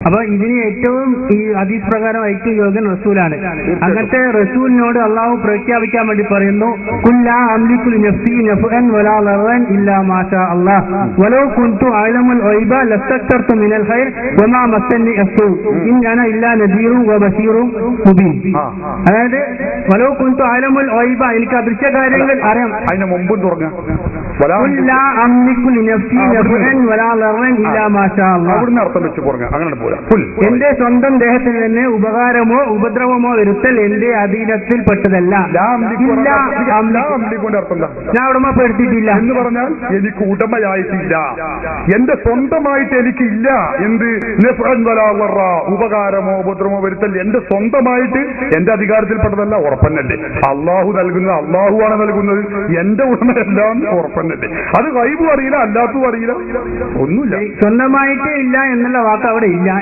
അപ്പൊ ഇതിന് ഏറ്റവും ഈ ഹദീസ് പ്രകാരം ഏറ്റവും യോഗ്യൻ റസൂലാണ്. അങ്ങനത്തെ റസൂലിനോട് അള്ളാഹു പ്രഖ്യാപിക്കാൻ വേണ്ടി പറയുന്നു, കുല്ലാ അംലികു ലിനഫ്സി നഫ്അൻ വലാ ദർറൻ ഇല്ലാ മാ ശാ അല്ലാഹ് വലൗ കുൻതു അഅലമുൽ ഗൈബ ലസ്തക്തർതു മിനൽ ഖൈർ വമാ മസ്സനി അസ്സൂ ഇൻ അന ഇല്ലാ നദീറുൻ വബശീറുൻ മുബീൻ. അതായത് വലൗ കുൻതു അഅലമുൽ ഗൈബ, എനിക്ക് അദൃശ്യ കാര്യങ്ങൾ അറിയാം. അതിന് മുമ്പ് തുടങ്ങാം, കുല്ലാ അംലികു ലിനഫ്സി നഫ്അൻ വലാ ദർറൻ ഇല്ലാ മാ ഷാ അല്ലാഹ്. അവിടുന്ന് അർത്ഥം വെച്ച് പോരാ, അങ്ങനെ പോരാ. എന്റെ സ്വന്തം ദേഹത്തിന് തന്നെ ഉപകാരമോ ഉപദ്രവമോ വരുത്തൽ എന്റെ അധീനത്തിൽപ്പെട്ടതല്ല. ഞാൻ ഉടമപ്പെടുത്തിയിട്ടില്ല എന്ന് പറഞ്ഞാൽ എനിക്ക് ഉടമയായിട്ടില്ല, എന്റെ സ്വന്തമായിട്ട് എനിക്കില്ല. എന്ത് ഉപകാരമോ ഉപദ്രവമോ വരുത്തൽ എന്റെ സ്വന്തമായിട്ട് എന്റെ അധികാരത്തിൽപ്പെട്ടതല്ല. ഉറപ്പന്നല്ലേ? അള്ളാഹു നൽകുന്നത് അള്ളാഹുവാണ് നൽകുന്നത്, എന്റെ ഉടമയല്ല ഉറപ്പന്നല്ലേ? അത് ഗൈബും അറിയില്ല, അല്ലാത്തതും അറിയില്ല, ഒന്നുമില്ല. സ്വന്തമായിട്ടേ ഇല്ല എന്നുള്ള വാക്ക് അവിടെ ഇല്ല.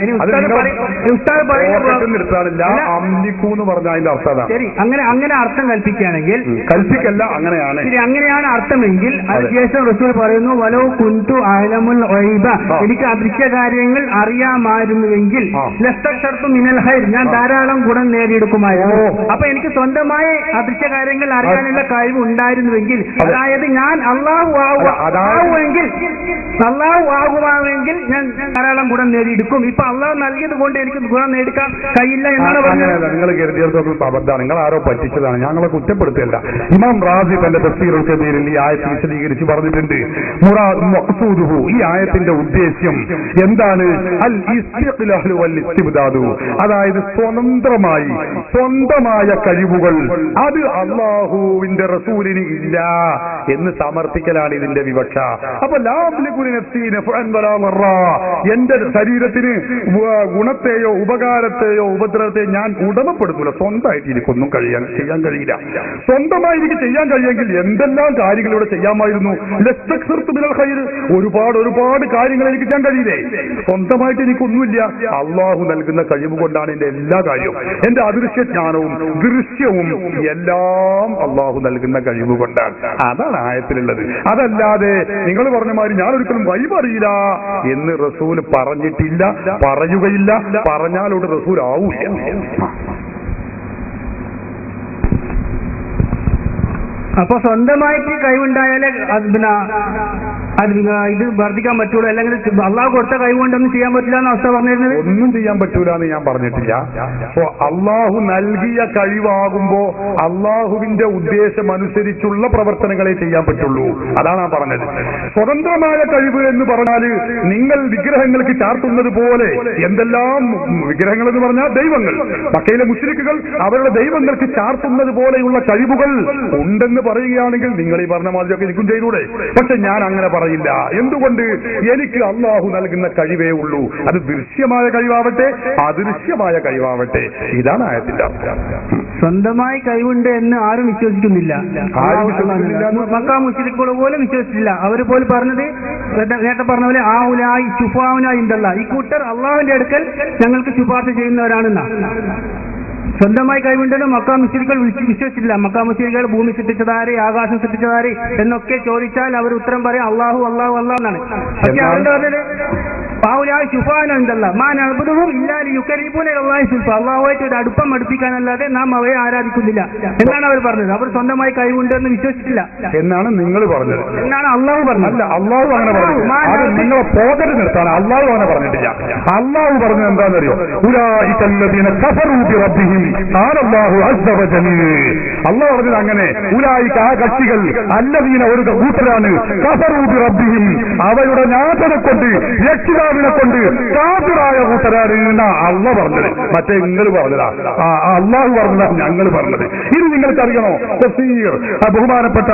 ശരി, അങ്ങനെ അർത്ഥം കൽപ്പിക്കുകയാണെങ്കിൽ കൽപ്പിക്കല്ല, അങ്ങനെയാണ്. ശരി, അങ്ങനെയാണ് അർത്ഥമെങ്കിൽ അതിനുശേഷം റസൂൽ പറയുന്നു, വലോ കുന്തു അഅലമുൽ ഗൈബ, എനിക്ക് അദൃശ്യ കാര്യങ്ങൾ അറിയാമായിരുന്നുവെങ്കിൽ ലസ്തക്തർതു മിനൽ ഖൈർ, ഞാൻ ധാരാളം ഗുണം നേടിയെടുക്കുമായിരുന്നു. അപ്പൊ എനിക്ക് സ്വന്തമായി അദൃശ്യ കാര്യങ്ങൾ അറിയാനുള്ള കഴിവ് ഉണ്ടായിരുന്നുവെങ്കിൽ, അതായത് ഞാൻ അള്ളാഹു ആകുമാവെങ്കിൽ ഞാൻ ധാരാളം ഗുണം നേടിയെടുക്കും. ഇപ്പൊ അള്ളാഹു നൽകിയത് കൊണ്ട് എനിക്ക് ഗുണം നേടിക്കാൻ കഴിയില്ല എന്നാണ് പറഞ്ഞത്. നിങ്ങൾ കരുതിയിടത്തോളം അബദ്ധമാണ്, നിങ്ങൾ ആരോ പറ്റിച്ചതാണ്, ഞങ്ങളെ കുറ്റപ്പെടുത്തിയല്ല. ഇമാം റാസി തന്റെ തഫ്സീറുൽ കബീറിൽ ഈ ആയത്ത് വിശദീകരിച്ച് പറഞ്ഞിട്ടുണ്ട്. മുറാദ് മഖ്സൂദുഹു, ഈ ആയത്തിന്റെ ഉദ്ദേശ്യം എന്താണ്? അൽ ഇസ്തിഖ്ലാലു വൽ ഇസ്തിബ്ദാദു, അതായത് സ്വന്തമായ കഴിവുകൾ അത് അള്ളാഹുവിന്റെ റസൂലിന് ഇല്ല എന്ന് സമർത്ഥിക്കലാണ് ഇതിന്റെ വിവക്ഷ. അപ്പൊ ലാ അംലികു നഫ്സി നഫ്അൻ വലാ ദർറ, എന്റെ ശരീരത്തിന് ഗുണത്തെയോ ഉപകാരത്തെയോ ഉപദ്രവത്തെയോ ഞാൻ ഉടമപ്പെടുത്തൂല. സ്വന്തമായിട്ട് എനിക്കൊന്നും ചെയ്യാൻ കഴിയില്ല. സ്വന്തമായി എനിക്ക് ചെയ്യാൻ കഴിയെങ്കിൽ എന്തെല്ലാം കാര്യങ്ങളിലൂടെ ചെയ്യാമായിരുന്നു. ഒരുപാട് കാര്യങ്ങൾ എനിക്ക് ചെയ്യാൻ കഴിയില്ലേ? സ്വന്തമായിട്ട് എനിക്കൊന്നുമില്ല. അള്ളാഹു നൽകുന്ന കഴിവ് കൊണ്ടാണ് എന്റെ എല്ലാ കാര്യവും, എന്റെ അദൃശ്യ ജ്ഞാനവും ദൃശ്യവും എല്ലാം അള്ളാഹു നൽകുന്ന കഴിവ് കൊണ്ടാണ്. അതാണ് ആയത്തിലുള്ളത്. അതല്ലാതെ നിങ്ങൾ പറഞ്ഞ മാതിരി ഞാൻ ഒരിക്കലും ഗൈബ് അറിയില്ല എന്ന് റസൂൽ പറഞ്ഞിട്ടില്ല, പറയുകയില്ല. പറഞ്ഞാലോട് റസൂൽ ആവൂല. അപ്പൊ സ്വന്തമായിട്ട് കഴിവുണ്ടായാലേ ഇത് വർദ്ധിക്കാൻ പറ്റൂല, അല്ലെങ്കിൽ അള്ളാഹു കൊടുത്ത കഴിവ് കൊണ്ടൊന്നും ചെയ്യാൻ പറ്റില്ല എന്ന അവസ്ഥ പറഞ്ഞിരുന്നത്. ഒന്നും ചെയ്യാൻ പറ്റൂല എന്ന് ഞാൻ പറഞ്ഞിട്ടില്ല. അപ്പോ അള്ളാഹു നൽകിയ കഴിവാകുമ്പോ അള്ളാഹുവിന്റെ ഉദ്ദേശം അനുസരിച്ചുള്ള പ്രവർത്തനങ്ങളെ ചെയ്യാൻ പറ്റുള്ളൂ. അതാണ് ഞാൻ പറഞ്ഞത്. സ്വതന്ത്രമായ കഴിവ് എന്ന് പറഞ്ഞാല് നിങ്ങൾ വിഗ്രഹങ്ങൾക്ക് ചാർത്തുന്നത് പോലെ, എന്തെല്ലാം വിഗ്രഹങ്ങൾ എന്ന് പറഞ്ഞാൽ ദൈവങ്ങൾ, മക്കയിലെ മുശ്രിക്കുകൾ അവരുടെ ദൈവങ്ങൾക്ക് ചാർത്തുന്നത് പോലെയുള്ള കഴിവുകൾ ഉണ്ടെന്ന് പറയുകയാണെങ്കിൽ നിങ്ങൾ ഈ പറഞ്ഞ മാതിരിയൊക്കെ എനിക്കും ചെയ്തൂടെ. പക്ഷെ ഞാൻ അങ്ങനെ പറയില്ല. എന്തുകൊണ്ട്? എനിക്ക് അള്ളാഹു നൽകുന്ന കഴിവേ ഉള്ളൂ. അത് ദൃശ്യമായ കഴിവാവട്ടെ അദൃശ്യമായ കഴിവാവട്ടെ. ഇതാണ് ആയത്തിന്റെ അർത്ഥം. സ്വന്തമായി കഴിവുണ്ട് എന്ന് ആരും വിശ്വസിക്കുന്നില്ല. മക്കാ മുശ്രിക്കുകൾ പോലും വിശ്വസിച്ചില്ല. അവർ പോലും പറഞ്ഞത് നേരത്തെ പറഞ്ഞ പോലെ ആ ഉലായി ശുഫാവുനായി ഉണ്ടല്ല, ഈ കൂട്ടർ അള്ളാഹുവിന്റെ അടുക്കൽ ഞങ്ങൾക്ക് ശുപാർശ ചെയ്യുന്നവരാണെന്നാണ്. സ്വന്തമായി കഴിവുണ്ടെന്ന് മക്കാ മുശ്രിക്കുകൾ വിശ്വസിച്ചില്ല. മക്കാ മുശ്രിക്കുകൾ ഭൂമി സൃഷ്ടിച്ചതാരെ, ആകാശം സൃഷ്ടിച്ചതാരെ എന്നൊക്കെ ചോദിച്ചാൽ അവർ ഉത്തരം പറയാം അള്ളാഹു അള്ളാഹു അള്ളാഹു എന്നാണ്. പക്ഷെ അവരുടെ പറഞ്ഞത് അള്ളാഹുമായിട്ട് ഒരു അടുപ്പം അടുപ്പിക്കാനല്ലാതെ നാം അവയെ ആരാധിക്കുന്നില്ല എന്നാണ് അവർ പറഞ്ഞത്. അവർ സ്വന്തമായി കഴിവുണ്ടെന്ന് വിശ്വസിച്ചില്ല എന്നാണ് നിങ്ങൾ പറഞ്ഞത്, എന്നാണ് അള്ളാഹു പറഞ്ഞത്. അല്ല, അള്ളാഹു അങ്ങനെ പറഞ്ഞു. നിങ്ങളെ പോകരുത് നിർത്താൻ അള്ളാഹു അങ്ങനെ പറഞ്ഞിട്ടില്ല. അള്ളാഹു പറഞ്ഞത് എന്താണെന്നറിയോ? അള്ളാഹു പറഞ്ഞത് അങ്ങനെ, ഉലായിക ആ കക്ഷികൾ അല്ലദീന ഒരു കൂട്ടരാണ് കഫറൂ ബി റബ്ബിഹിം, അവരുടെ നാഥനെ കൊണ്ട് രക്ഷിതാവിനെ കൊണ്ട് കാഫിറായ കൂട്ടരാണ് എന്നാ അള്ളാഹു പറഞ്ഞത്. മറ്റേ നിങ്ങൾ പറഞ്ഞതാ, അള്ളാഹു പറഞ്ഞതാ ഞങ്ങൾ പറഞ്ഞത്. ഇത് നിങ്ങൾക്കറിയണോ? തഫ്സീർ ബഹുമാനപ്പെട്ട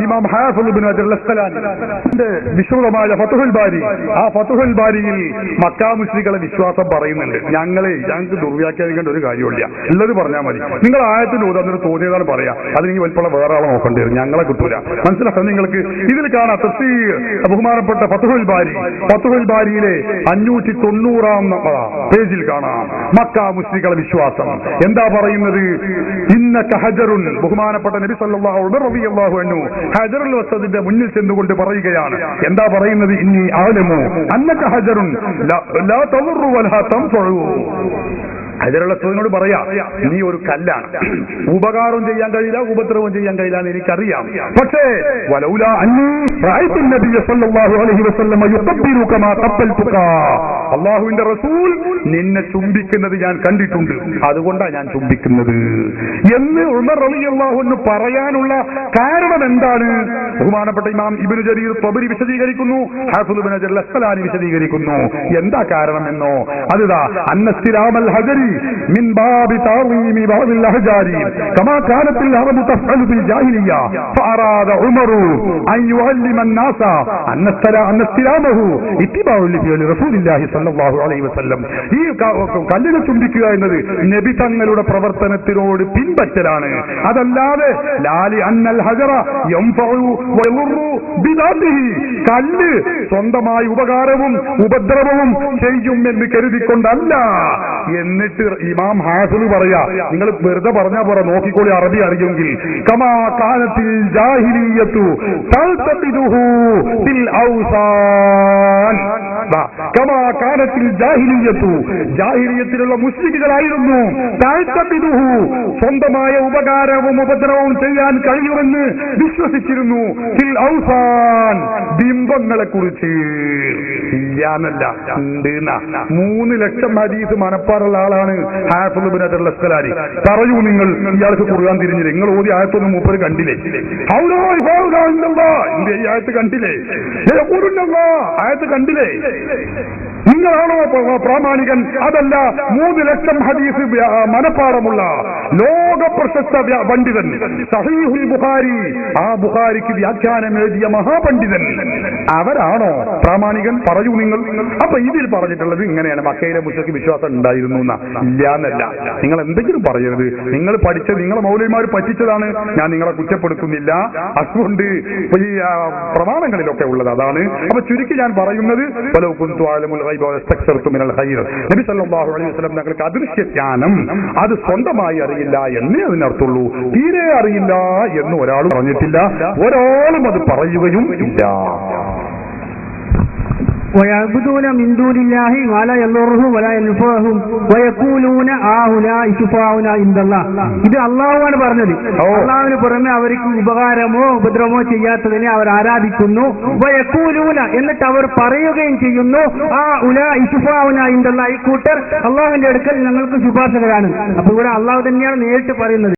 ഇമാം ഹാഫിദ് ഇബ്നു ഹജർ അൽ-അസ്ഖലാനിന്റെ വിശുദ്ധമായ ഫത്ഹുൽ ബാരി, ആ ഫത്ഹുൽ ബാരിയിൽ മക്കാ മുശ്രിക്കുകളെ വിശ്വാസം പറയുന്നുണ്ട്. ഞങ്ങൾക്ക് ദുർവ്യാഖ്യാനിക്കേണ്ട ഒരു കാര്യമില്ല, ഉള്ളത് പറഞ്ഞാൽ മതി. നിങ്ങൾ ആയത്തിന്റെ ഉദാഹരണം തോന്നിയതാണ് പറയാം. അതിന് വലിപ്പമുള്ള വേറെ ആളെ നോക്കേണ്ടി വരും, ഞങ്ങളെ കിട്ടൂല. മനസ്സിലാക്കാം നിങ്ങൾക്ക്? ഇതിൽ കാണാം തഫ്സീർ ബഹുമാനപ്പെട്ട ഫത്ഹുൽ ബാരിയിലെ 590 പേജിൽ കാണാം മക്ക മുശ്രിക്കുകളുടെ വിശ്വാസം എന്താ പറയുന്നത്. ഇന്നക ഹജറുൻ, ബഹുമാനപ്പെട്ട നബി സല്ലല്ലാഹു അൻഹു ഹജറുൽ വസ്വദിന്റെ മുന്നിൽ ചെന്നുകൊണ്ട് പറയുകയാണ്. എന്താ പറയുന്നത്? ഇന്നി അഅലമു അന്നക ഹജറുൻ ലാ തദുറു വലാ തൻഫഉ. ഹജറുൽ പറയാ, നീ ഒരു കല്ലാണ്, ഉപകാരം ചെയ്യാൻ കഴിയില്ല, ഉപദ്രവം ചെയ്യാൻ കഴിയില്ല എന്ന് എനിക്കറിയാം. പക്ഷേ വലൗലാ അന്നീ റഅയ്തു നബിയ സല്ലല്ലാഹു അലൈഹി വസല്ലം യുഖബ്ബിറു കമാ ഖബ്ബൽതുക, അല്ലാഹുവിന്റെ റസൂൽ നിന്നെ ചുംബിക്കുന്നത് ഞാൻ കണ്ടിട്ടുണ്ട്, അതുകൊണ്ടാണ് ഞാൻ ചുംബിക്കുന്നത് എന്ന് ഉമർ റളിയല്ലാഹു അൻഹു പറയാനുള്ള കാരണം എന്താണ്? ബഹുമാനപ്പെട്ട ഇമാം ഇബ്നു ജരീർ തബരി വിശദീകരിക്കുന്നു, ഹാഫിദ് ഇബ്നു ഹജർ അസ്ഖലാനി വിശദീകരിക്കുന്നു. എന്താ കാരണം എന്നോ, അതുതാ അന്നസ്തിലാമൽ ഹജരി من باب تعظيم بعض الأحجار كما كانت العرب تفعل في الجاهلية فأراد عمر أن يعلم الناس أن استلامه اتباع لرسول الله صلى الله عليه وسلم. ഈ കല്ലിനെ ചുംബിക്കുക എന്നത് നബി തങ്ങളുടെ പ്രവർത്തനത്തിനോട് പിൻപറ്റലാണ്, അതല്ലാതെ ലാലി അന്നൽ ഹജറ യൻഫഉ വയദുറു ബിദാതിഹി, കല്ല് സ്വന്തമായി ഉപകാരവും ഉപദ്രവവും ചെയ്യും എന്ന് കരുതിക്കൊണ്ടല്ല. എന്നിട്ട് ഇമാം ഹാഫിദ് പറയാ, നിങ്ങൾ വെറുതെ പറഞ്ഞാ പോരാ, നോക്കിക്കോളി അറബി അറിയുമെങ്കിൽ. കമാ കാനത്തിൽ ജാഹിലിയ്യത്തു തൽതഖിദുഹു ബിൽ ഔസാൻ, കമാ കാനത്തിൽ ജാഹിലിയ്യത്തു, ജാഹിലിയ്യത്തിലുള്ള മുശ്രിക്കുകളായിരുന്നു തൽതഖിദുഹു, സ്വന്തമായ ഉപകാരവും ഉപദ്രവവും ചെയ്യാൻ കഴിയുമെന്ന് വിശ്വസിച്ചിരുന്നു. ബിൽ ഔസാൻ, ബിംബങ്ങളെ കുറിച്ച്. ഇല്ലാന്നല്ല, ഉണ്ട്. 3 ലക്ഷം ഹദീസ് മനപ്പാടുള്ള ആളാണ് ഹാഫിദ് ഇബ്നു ഹജർ അസ്ഖലാനി. പറയൂ, നിങ്ങൾ ഇയാൾക്ക് ഖുർആൻ തിരിഞ്ഞില്ല, നിങ്ങൾ ഓതി ആയത്തൊന്നും മൂപ്പര് കണ്ടില്ലേ? ഈ ആയത്ത് കണ്ടില്ലേ? ആയത്ത് കണ്ടില്ലേ? നിങ്ങളാണോ പ്രാമാണികൻ? അതല്ല, 3 ലക്ഷം ഹദീസ് മനപ്പാടമുള്ള ലോക പ്രശസ്ത പണ്ഡിതൻ, സഹീഹുൽ ബുഖാരി, ആ ബുഖാരിക്ക് വ്യാഖ്യാനം എഴുതിയ മഹാപണ്ഡിതൻ, അവരാണോ പ്രാമാണികൻ? പറയൂ നിങ്ങൾ. അപ്പൊ ഇതിൽ പറഞ്ഞിട്ടുള്ളത് ഇങ്ങനെയാണ്, മക്കയിലെ മുസ്ലിക്ക് വിശ്വാസം ഉണ്ടായിരുന്നു ഇല്ലാന്നല്ല. നിങ്ങൾ എന്തെങ്കിലും പറയരുത്. നിങ്ങൾ പഠിച്ചത്, നിങ്ങളെ മൗലവിമാർ പറ്റിച്ചതാണ്, ഞാൻ നിങ്ങളെ കുറ്റപ്പെടുത്തുന്നില്ല. അതുകൊണ്ട് ഈ പ്രമാണങ്ങളിലൊക്കെ ഉള്ളത് അതാണ്. അപ്പൊ ചുരുക്കി ഞാൻ പറയുന്നത്, നബി സല്ലല്ലാഹു അലൈഹി വസല്ലം തങ്ങൾക്ക് അദൃശ്യ ജ്ഞാനം അത് സ്വന്തമായി അറിയില്ല എന്നേ അതിനർത്ഥുള്ളൂ. തീരെ അറിയില്ല എന്ന് ഒരാളും പറഞ്ഞിട്ടില്ല, ഒരാളും അത് പറയുകയും ഇല്ല. ويعبدون من دون الله ما لا يضرهم ولا ينفعهم ويقولون هؤلاء شفعاؤنا عند الله. ഇത് അല്ലാഹുവാണ് പറഞ്ഞത്. അല്ലാഹുവിന് പുറമെ അവർക്ക് ഉപകാരമോ ഉപദ്രവമോ ചെയ്യാത്തതിനെ അവർ ആരാധിക്കുന്നു. വയഖൂലൂന, എന്നിട്ട് അവർ പറയുകയും ചെയ്യുന്നു, ഹؤلاء شفعاؤنا عند الله, ഈ കൂട്ടർ അല്ലാഹുവിന്റെ അടുക്കൽ ഞങ്ങൾക്ക് ശുപാർശകരാണ്. അപ്പൊ ഇവിടെ അല്ലാഹു തന്നെയാണ് നേരിട്ട് പറയുന്നത്.